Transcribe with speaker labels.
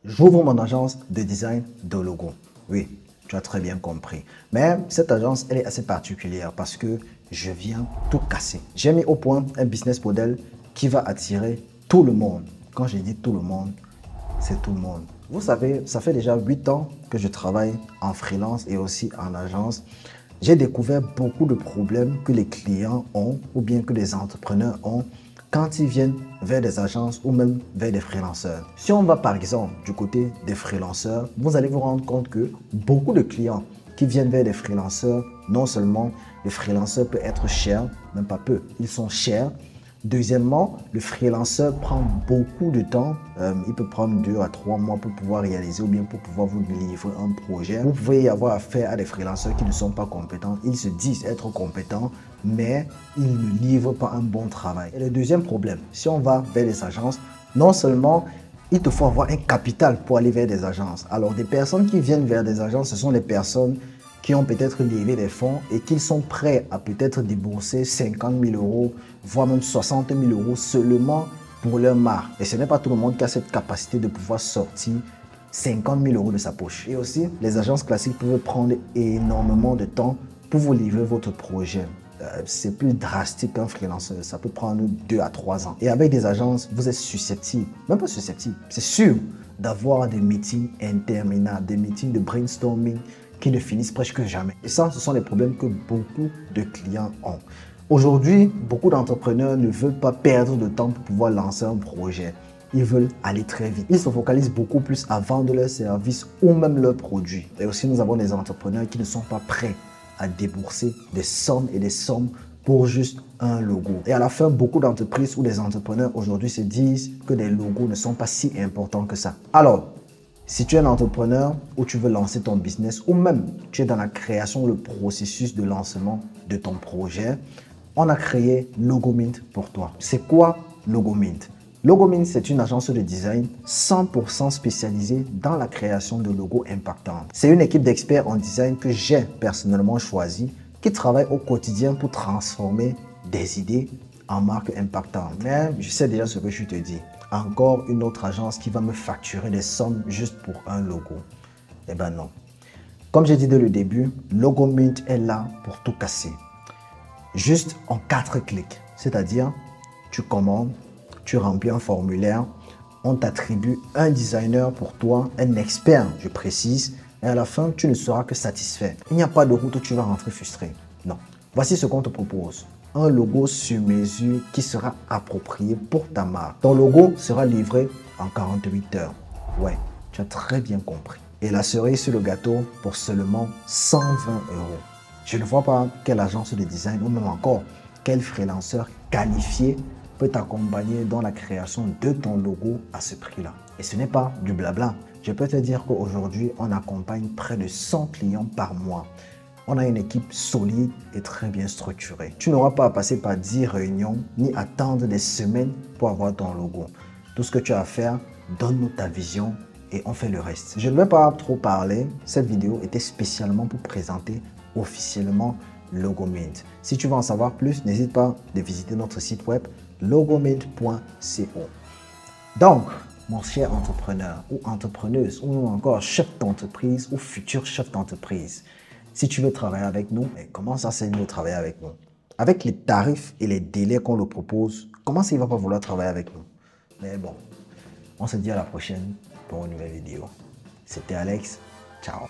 Speaker 1: j'ouvre mon agence de design de logo. Oui, tu as très bien compris. Mais cette agence, elle est assez particulière parce que je viens tout casser. J'ai mis au point un business model qui va attirer tout le monde. Quand je dis tout le monde, c'est tout le monde. Vous savez, ça fait déjà 8 ans que je travaille en freelance et aussi en agence. J'ai découvert beaucoup de problèmes que les clients ont ou bien que les entrepreneurs ont quand ils viennent vers des agences ou même vers des freelanceurs. Si on va par exemple du côté des freelanceurs, vous allez vous rendre compte que beaucoup de clients qui viennent vers des freelanceurs, non seulement le freelanceur peut être cher, même pas peu, ils sont chers. Deuxièmement, le freelanceur prend beaucoup de temps. Il peut prendre 2 à 3 mois pour pouvoir réaliser ou bien pour pouvoir vous livrer un projet. Vous pouvez y avoir affaire à des freelanceurs qui ne sont pas compétents. Ils se disent être compétents, mais ils ne livrent pas un bon travail. Et le deuxième problème, si on va vers les agences, non seulement il te faut avoir un capital pour aller vers des agences. Alors, des personnes qui viennent vers des agences, ce sont les personnes qui ont peut-être levé des fonds et qui sont prêts à peut-être débourser 50 000 euros, voire même 60 000 euros seulement pour leur marque. Et ce n'est pas tout le monde qui a cette capacité de pouvoir sortir 50 000 euros de sa poche. Et aussi, les agences classiques peuvent prendre énormément de temps pour vous livrer votre projet. C'est plus drastique qu'un freelanceur. Ça peut prendre 2 à 3 ans. Et avec des agences, vous êtes susceptible, même pas susceptible, c'est sûr d'avoir des meetings interminables, des meetings de brainstorming qui ne finissent presque jamais. Et ça, ce sont les problèmes que beaucoup de clients ont. Aujourd'hui, beaucoup d'entrepreneurs ne veulent pas perdre de temps pour pouvoir lancer un projet. Ils veulent aller très vite. Ils se focalisent beaucoup plus à vendre leurs services ou même leurs produits. Et aussi, nous avons des entrepreneurs qui ne sont pas prêts à débourser des sommes et des sommes pour juste un logo. Et à la fin, beaucoup d'entreprises ou des entrepreneurs aujourd'hui se disent que les logos ne sont pas si importants que ça. Alors, si tu es un entrepreneur ou tu veux lancer ton business ou même tu es dans la création, le processus de lancement de ton projet, on a créé Logomint pour toi. C'est quoi Logomint? Logomint, c'est une agence de design 100% spécialisée dans la création de logos impactants. C'est une équipe d'experts en design que j'ai personnellement choisie qui travaille au quotidien pour transformer des idées en marques impactantes. Mais je sais déjà ce que je te dis. Encore une autre agence qui va me facturer des sommes juste pour un logo. Eh ben non. Comme j'ai dit dès le début, Logomint est là pour tout casser. Juste en 4 clics. C'est-à-dire, tu commandes, tu remplis un formulaire, on t'attribue un designer pour toi, un expert, je précise, et à la fin, tu ne seras que satisfait. Il n'y a pas de route où tu vas rentrer frustré. Non. Voici ce qu'on te propose. Un logo sur mesure qui sera approprié pour ta marque. Ton logo sera livré en 48 heures. Ouais, tu as très bien compris. Et la cerise sur le gâteau pour seulement 120 euros. Je ne vois pas quelle agence de design ou même encore quel freelanceur qualifié peut t'accompagner dans la création de ton logo à ce prix-là. Et ce n'est pas du blabla. Je peux te dire qu'aujourd'hui, on accompagne près de 100 clients par mois. On a une équipe solide et très bien structurée. Tu n'auras pas à passer par 10 réunions ni attendre des semaines pour avoir ton logo. Tout ce que tu as à faire, donne-nous ta vision et on fait le reste. Je ne vais pas trop parler. Cette vidéo était spécialement pour présenter officiellement Logomint. Si tu veux en savoir plus, n'hésite pas de visiter notre site web logomint.co. Donc, mon cher entrepreneur ou entrepreneuse ou encore chef d'entreprise ou futur chef d'entreprise, si tu veux travailler avec nous, comment ça c'est mieux de travailler avec nous? Avec les tarifs et les délais qu'on le propose, comment ça il va pas vouloir travailler avec nous? Mais bon, on se dit à la prochaine pour une nouvelle vidéo. C'était Alex, ciao.